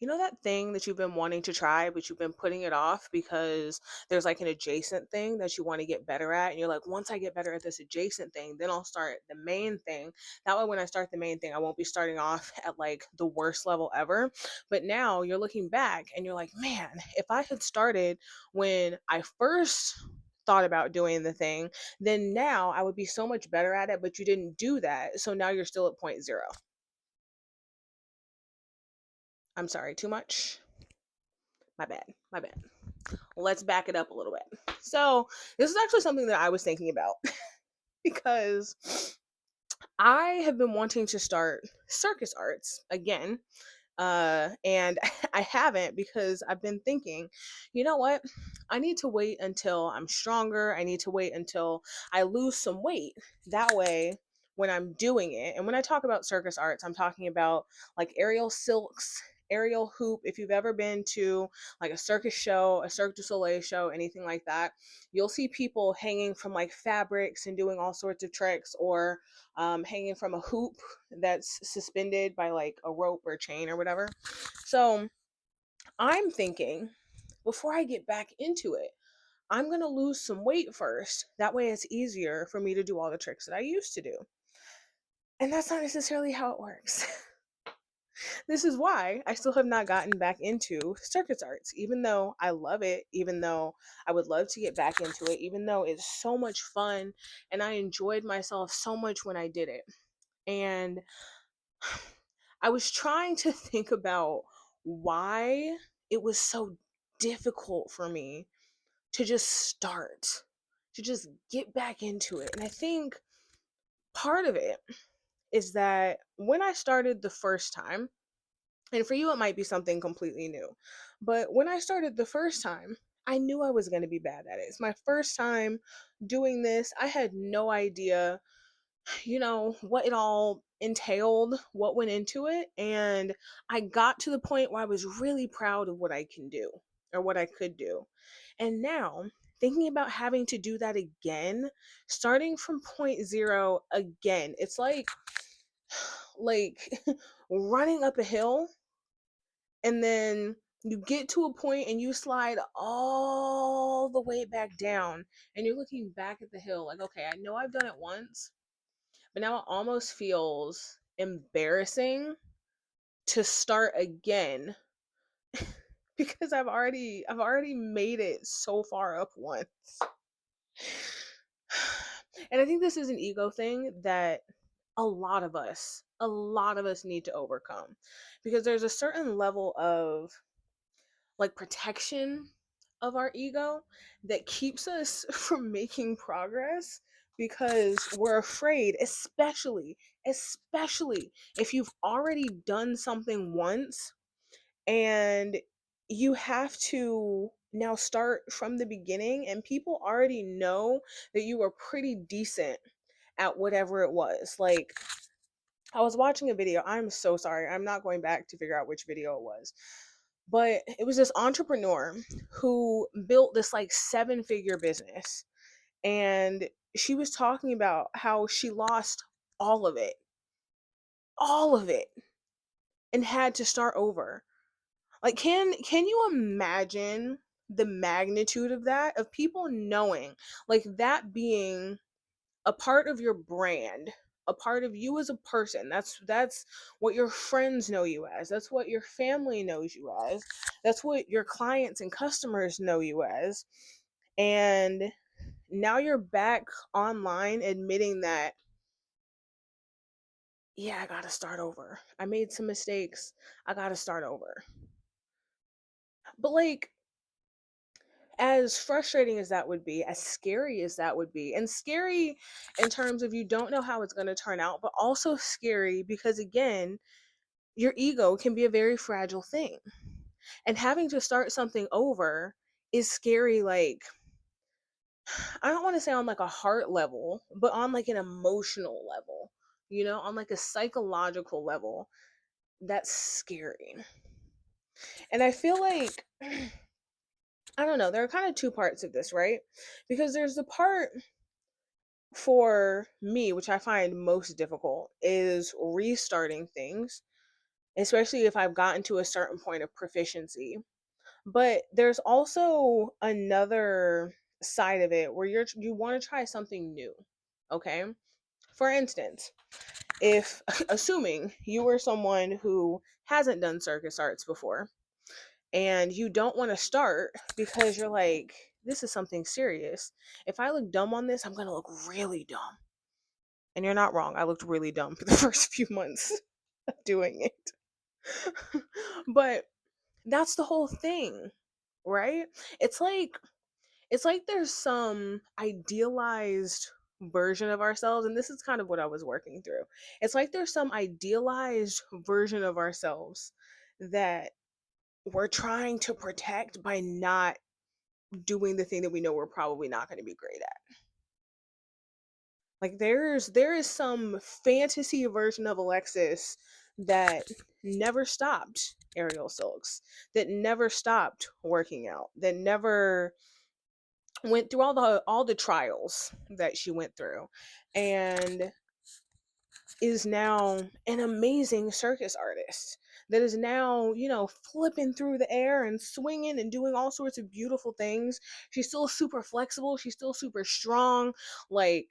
You know that thing that you've been wanting to try, but you've been putting it off because there's like an adjacent thing that you want to get better at. And you're like, once I get better at this adjacent thing, then I'll start the main thing. That way, when I start the main thing, I won't be starting off at like the worst level ever. But now you're looking back and you're like, man, if I had started when I first thought about doing the thing, then now I would be so much better at it, but you didn't do that. So now you're still at point zero. I'm sorry, too much? My bad. My bad. Let's back it up a little bit. So, this is actually something that I was thinking about because I have been wanting to start circus arts again. And I haven't because I've been thinking, you know what? I need to wait until I'm stronger. I need to wait until I lose some weight. That way, when I'm doing it, and when I talk about circus arts, I'm talking about like aerial silks, aerial hoop. If you've ever been to like a circus show, a Cirque du Soleil show, anything like that, you'll see people hanging from like fabrics and doing all sorts of tricks, or hanging from a hoop that's suspended by like a rope or chain or whatever. So I'm thinking before I get back into it, I'm going to lose some weight first. That way it's easier for me to do all the tricks that I used to do. And that's not necessarily how it works. This is why I still have not gotten back into circus arts, even though I love it, even though I would love to get back into it, even though it's so much fun and I enjoyed myself so much when I did it. And I was trying to think about why it was so difficult for me to just start, to just get back into it. And I think part of it is that when I started the first time, and for you, it might be something completely new, but when I started the first time, I knew I was going to be bad at it. It's my first time doing this. I had no idea what it all entailed, what went into it. And I got to the point where I was really proud of what I can do or what I could do. And now, thinking about having to do that again, starting from point zero again, it's like running up a hill and then you get to a point and you slide all the way back down and you're looking back at the hill like, okay, I know I've done it once, but now it almost feels embarrassing to start again because I've already made it so far up once. And I think this is an ego thing that a lot of us need to overcome, because there's a certain level of like protection of our ego that keeps us from making progress because we're afraid, especially if you've already done something once and you have to now start from the beginning and people already know that you were pretty decent at whatever it was. Like, I was watching a video. I'm so sorry. I'm not going back to figure out which video it was. But it was this entrepreneur who built this like seven-figure business. And she was talking about how she lost all of it, all of it, and had to start over. Like, can you imagine the magnitude of that? Of people knowing, like, that being a part of your brand, a part of you as a person. That's what your friends know you as. That's what your family knows you as. That's what your clients and customers know you as. And now you're back online admitting that, yeah, I got to start over. I made some mistakes. I got to start over. But like, as frustrating as that would be, as scary as that would be, and scary in terms of you don't know how it's going to turn out, but also scary because, again, your ego can be a very fragile thing. And having to start something over is scary, like, I don't want to say on like a heart level, but on like an emotional level, on like a psychological level. That's scary. And I feel like, I don't know, there are kind of two parts of this, right? Because there's the part for me, which I find most difficult, is restarting things. especially if I've gotten to a certain point of proficiency. But there's also another side of it where you want to try something new. Okay? For instance, if assuming you were someone who hasn't done circus arts before and you don't want to start because you're like, this is something serious. If I look dumb on this, I'm going to look really dumb. And you're not wrong. I looked really dumb for the first few months of doing it. But that's the whole thing, right? It's like there's some idealized version of ourselves, and this is kind of what I was working through. It's like there's some idealized version of ourselves that we're trying to protect by not doing the thing that we know we're probably not going to be great at. Like there is some fantasy version of Alexis that never stopped aerial silks, that never stopped working out, that never went through all the trials that she went through, and is now an amazing circus artist that is now, flipping through the air and swinging and doing all sorts of beautiful things. She's still super flexible, she's still super strong, like,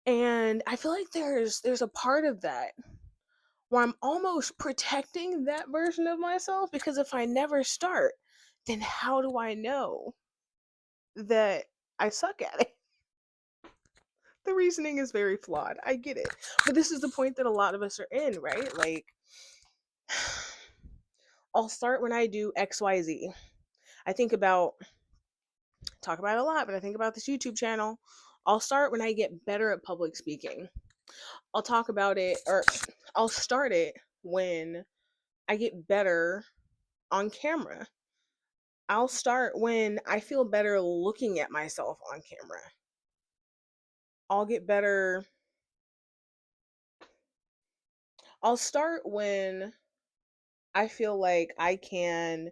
and I feel like there's a part of that where I'm almost protecting that version of myself, because if I never start, then how do I know that I suck at it? The reasoning is very flawed. I get it. But this is the point that a lot of us are in, right? Like, I'll start when I do XYZ. I think about, talk about it a lot, but I think about this YouTube channel. I'll start when I get better at public speaking. I'll talk about it, or I'll start it when I get better on camera. I'll start when I feel better looking at myself on camera. I'll get better. I'll start when I feel like I can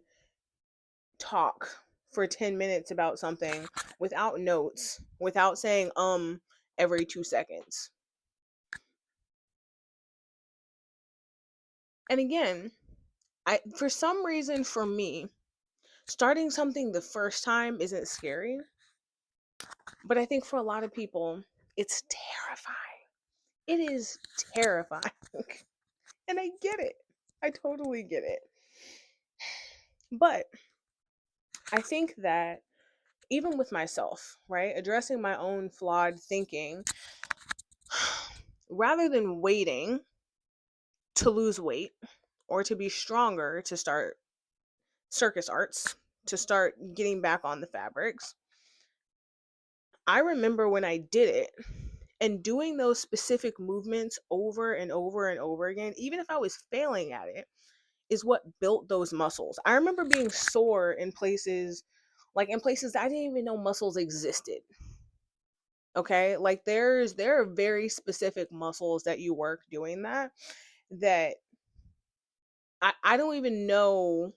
talk for 10 minutes about something without notes, without saying every 2 seconds. And again, for some reason, for me, starting something the first time isn't scary, but I think for a lot of people it's terrifying. It is terrifying. And I get it. I totally get it. But I think that even with myself, right, addressing my own flawed thinking, rather than waiting to lose weight or to be stronger to start circus arts, to start getting back on the fabrics, I remember when I did it and doing those specific movements over and over and over again, even if I was failing at it, is what built those muscles. I remember being sore in places, like in places that I didn't even know muscles existed. Okay? Like there are very specific muscles that you work doing that I don't even know.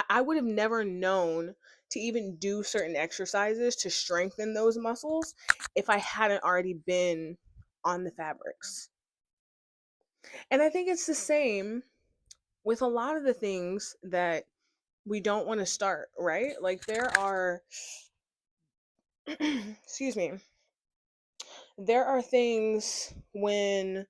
I would have never known to even do certain exercises to strengthen those muscles if I hadn't already been on the fabrics. And I think it's the same with a lot of the things that we don't want to start, right? Like there are, excuse me, there are things when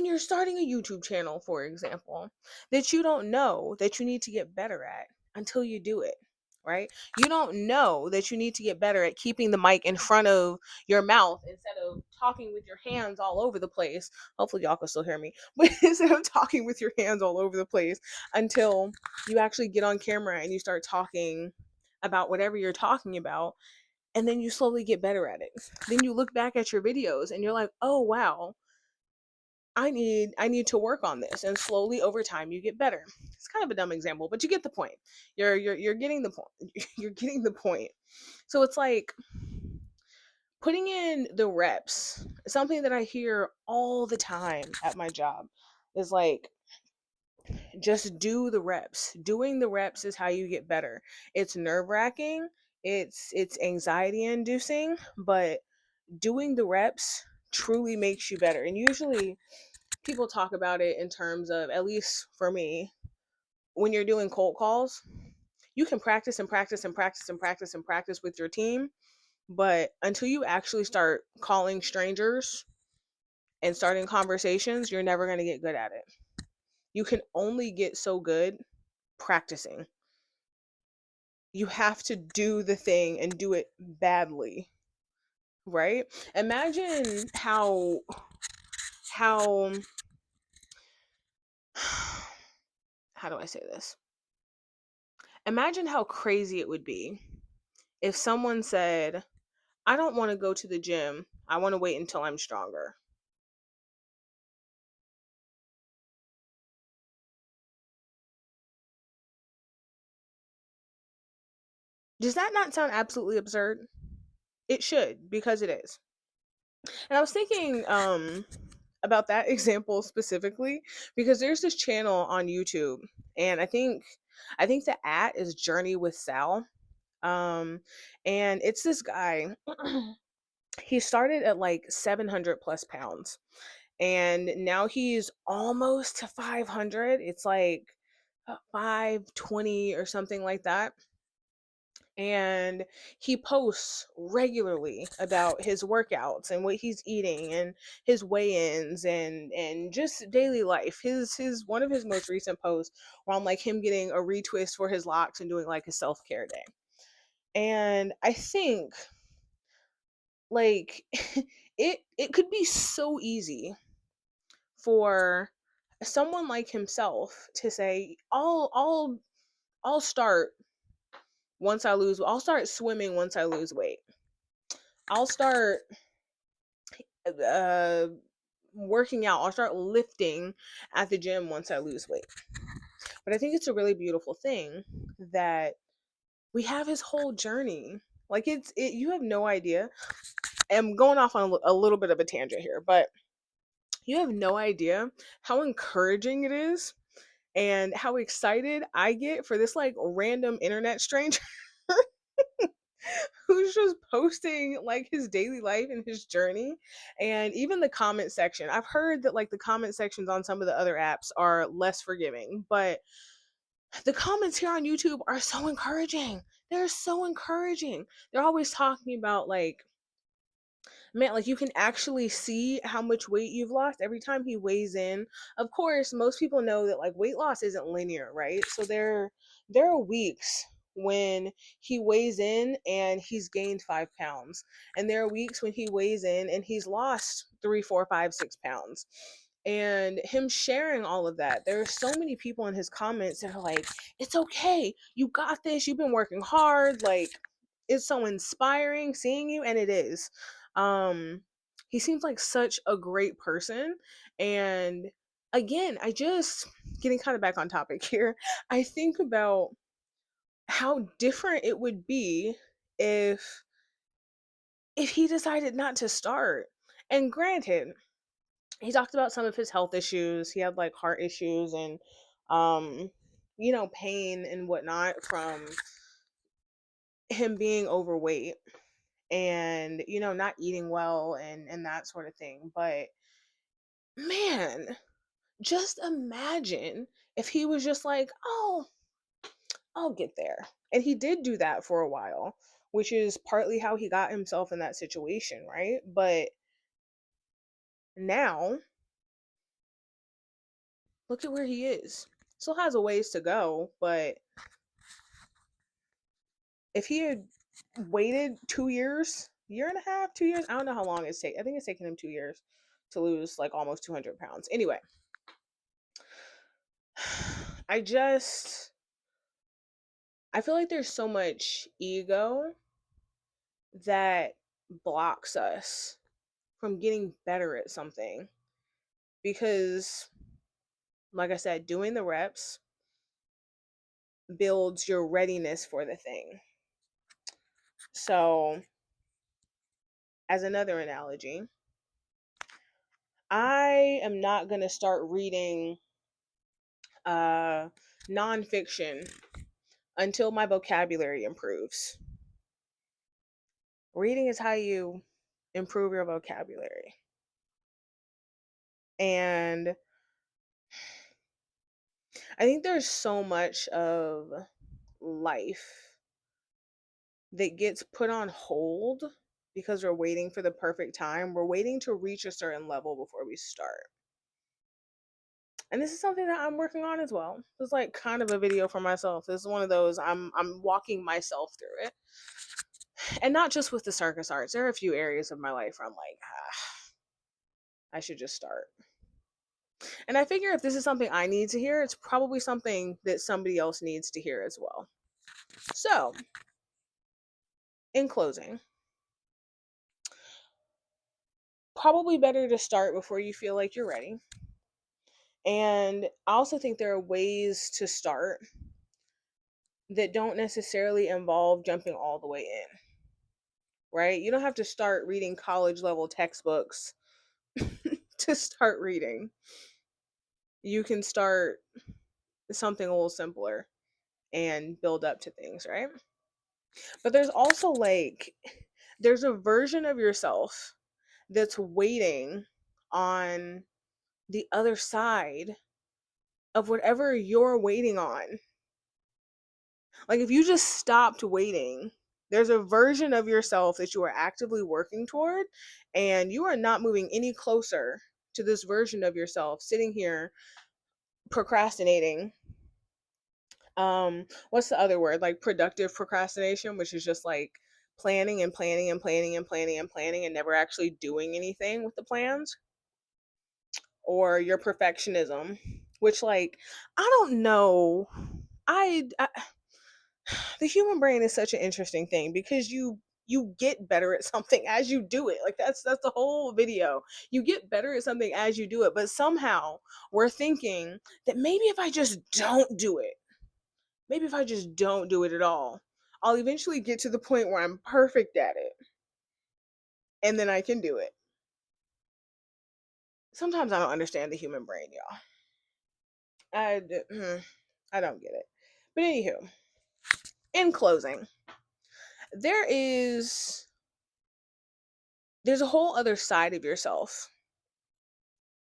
you're starting a YouTube channel, for example, that you don't know that you need to get better at until you do it, right? You don't know that you need to get better at keeping the mic in front of your mouth instead of talking with your hands all over the place. Hopefully, y'all can still hear me, but instead of talking with your hands all over the place until you actually get on camera and you start talking about whatever you're talking about. And then you slowly get better at it. Then you look back at your videos and you're like, oh, wow, I need to work on this, and slowly over time you get better. It's kind of a dumb example, but you get the point. You're getting the point. You're getting the point. So it's like putting in the reps. Something that I hear all the time at my job is like, just do the reps. Doing the reps is how you get better. It's nerve-wracking, it's anxiety inducing, but doing the reps truly makes you better. And usually people talk about it in terms of, at least for me, when you're doing cold calls, you can practice and practice and practice and practice and practice with your team, but until you actually start calling strangers and starting conversations, you're never going to get good at it. You can only get so good practicing. You have to do the thing and do it badly, right? Imagine how how do I say this? Imagine how crazy it would be if someone said, I don't want to go to the gym. I want to wait until I'm stronger. Does that not sound absolutely absurd? It should, because it is. And I was thinking about that example specifically because there's this channel on YouTube, and I think the at is Journey with Sal. Um and it's this guy. He started at like 700 plus pounds, and now he's almost to 500. It's like 520 or something like that. And he posts regularly about his workouts and what he's eating and his weigh-ins and just daily life. His one of his most recent posts were on like him getting a retwist for his locks and doing like a self-care day. And I think like it could be so easy for someone like himself to say, I'll start I'll start swimming once I lose weight. I'll start uh working out. I'll start lifting at the gym once I lose weight. But I think it's a really beautiful thing that we have his whole journey. Like you have no idea. I'm going off on a little bit of a tangent here, but you have no idea how encouraging it is and how excited I get for this like random internet stranger who's just posting like his daily life and his journey. And even the comment section, I've heard that like the comment sections on some of the other apps are less forgiving, but the comments here on YouTube are so encouraging. They're so encouraging. They're always talking about like, man, like you can actually see how much weight you've lost every time he weighs in. Of course, most people know that like weight loss isn't linear, right? So there are weeks when he weighs in and he's gained 5 pounds, and there are weeks when he weighs in and he's lost 3, 4, 5, 6 pounds. And him sharing all of that, there are so many people in his comments that are like, it's okay, you got this, you've been working hard. Like, it's so inspiring seeing you, and it is. um he seems like such a great person. And again, I just, getting kind of back on topic here, I think about how different it would be if he decided not to start. And granted, he talked about some of his health issues. He had like heart issues and um pain and whatnot from him being overweight and not eating well and that sort of thing. But man, just imagine if he was just like, oh, I'll get there. And he did do that for a while, which is partly how he got himself in that situation, right? But now look at where he is. Still has a ways to go, but if he had waited 2 years, year and a half, 2 years, I don't know how long it's taken. I think it's taken him 2 years to lose like almost 200 pounds. Anyway, I just, I feel like there's so much ego that blocks us from getting better at something because, like I said, doing the reps builds your readiness for the thing. So, as another analogy, I am not going to start reading uh, nonfiction until my vocabulary improves. Reading is how you improve your vocabulary. And I think there's so much of life that gets put on hold because we're waiting for the perfect time. We're waiting to reach a certain level before we start. And this is something that I'm working on as well. It's like kind of a video for myself. This is one of those I'm walking myself through it. And not just with the circus arts. There are a few areas of my life where I'm like, I should just start. And I figure if this is something I need to hear, it's probably something that somebody else needs to hear as well. So, in closing, probably better to start before you feel like you're ready. And I also think there are ways to start that don't necessarily involve jumping all the way in, right? You don't have to start reading college level textbooks to start reading. You can start something a little simpler and build up to things, right? But there's also like, there's a version of yourself that's waiting on the other side of whatever you're waiting on. Like, if you just stopped waiting, there's a version of yourself that you are actively working toward, and you are not moving any closer to this version of yourself sitting here procrastinating. What's the other word? Like productive procrastination, which is just like planning and planning and planning and planning and planning and never actually doing anything with the plans. Or your perfectionism, which, like, I don't know. I the human brain is such an interesting thing because you get better at something as you do it. Like, that's the whole video. You get better at something as you do it, but somehow we're thinking that maybe if I just don't do it, maybe if I just don't do it at all, I'll eventually get to the point where I'm perfect at it and then I can do it. Sometimes I don't understand the human brain, y'all. I don't get it. But anywho, in closing, there is there's a whole other side of yourself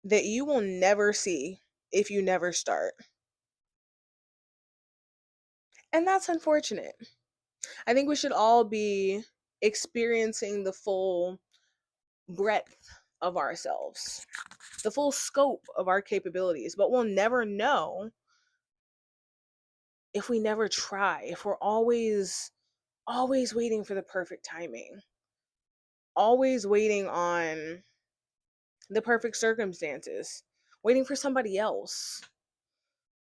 that you will never see if you never start. And that's unfortunate. I think we should all be experiencing the full breadth of ourselves, the full scope of our capabilities, but we'll never know if we never try, if we're always waiting for the perfect timing, always waiting on the perfect circumstances, waiting for somebody else,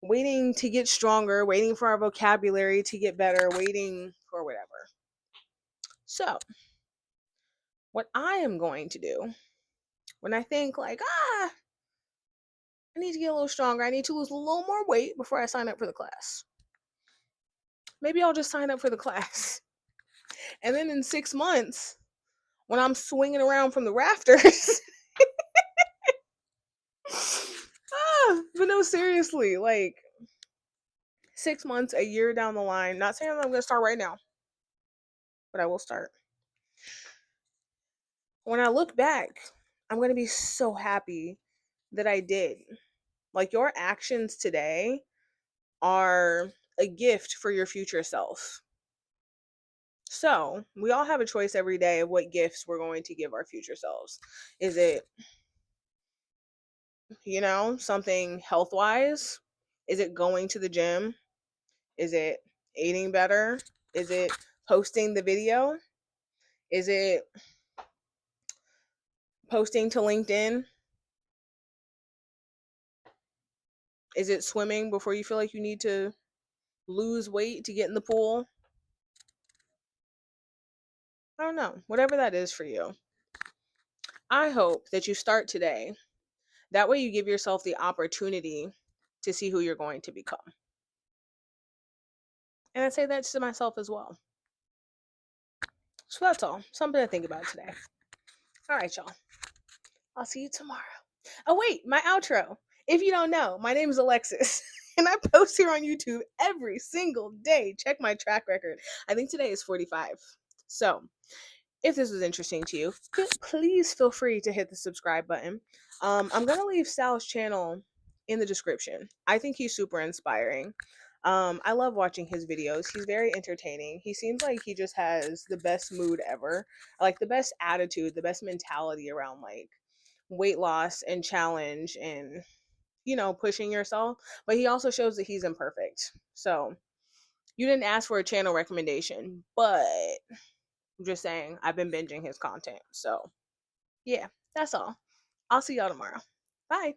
waiting to get stronger, waiting for our vocabulary to get better, waiting for whatever. So, what I am going to do when I think, like, I need to get a little stronger, I need to lose a little more weight before I sign up for the class. Maybe I'll just sign up for the class. And then in 6 months, when I'm swinging around from the rafters, but no, seriously, like 6 months, a year down the line, not saying that I'm going to start right now, but I will start. When I look back, I'm going to be so happy that I did. Like, your actions today are a gift for your future self. So, we all have a choice every day of what gifts we're going to give our future selves. Is it, something health wise? Is it going to the gym? Is it eating better? Is it posting the video? Is it posting to LinkedIn? Is it swimming before you feel like you need to lose weight to get in the pool? I don't know. Whatever that is for you. I hope that you start today. That way you give yourself the opportunity to see who you're going to become. And I say that to myself as well. So that's all. Something to think about today. All right, y'all. I'll see you tomorrow. Oh, wait, my outro. If you don't know, my name is Alexis, and I post here on YouTube every single day. Check my track record. I think today is 45. So, if this was interesting to you, please feel free to hit the subscribe button. I'm gonna leave Sal's channel in the description. I think he's super inspiring. I love watching his videos. He's very entertaining. He seems like he just has the best mood ever, like the best attitude, the best mentality around like weight loss and challenge and pushing yourself. But he also shows that he's imperfect. So you didn't ask for a channel recommendation, but I'm just saying I've been binging his content. So yeah, that's all. I'll see y'all tomorrow. Bye.